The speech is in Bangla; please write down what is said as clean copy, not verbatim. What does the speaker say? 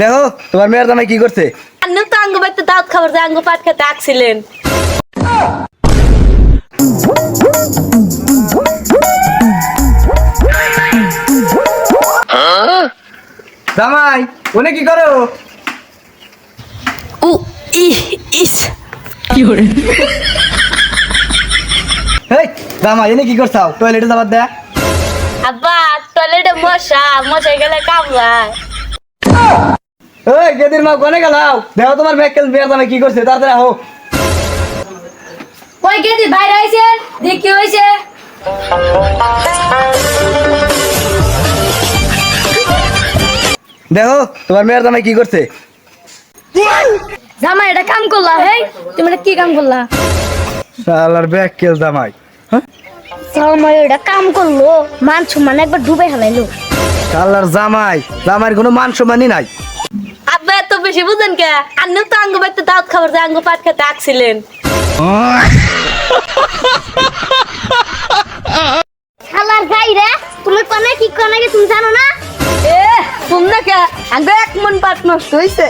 দেখো তোমার মেয়ের জামাই কি করছে। আপনি তো আঙ্গ বাইতে দাওয়াত খাবার যে আঙ্গ পাট খেতে আসছিলেন। জামাই উনি কি করো? উ ইস এই জামাই এনে কি করছাও? টয়লেটে যাবার দে। আব্বা টয়লেটে মশা গেলে কামড়ায়। ওই গেদির মা কোনে গেলাও? দেখো তোমার মেয়ের জামাই কি করছে, তাড়াতাড়ি আহো। ওই গেদি বাইরে আইছে, দেখ কি হইছে। দেখো তোমার মেয়ের জামাই কি করছে। জামাই এটা কাম করলা, হেই তুমি এটা কি কাম করলা? শালার ব্যাকেল জামাই। হ্যাঁ জামাই এটা কাম করলো, মান সম্মান একবার ডুবে ফেলাইলো। শালার জামাইয়ের কোনো মান সম্মানই নাই। আব্বা এত বেশি বুঝেন কে? আপনি তো আঙ্গ বাইতে দাওয়াত খাবার যে আঙ্গ পাট খেতে আসছিলেন। শালার গাইরা তুমি কোনে কি কোনে তুমি জানো না? এ তুমি না কে আঙ্গ এক মন পাট নষ্ট হইছে।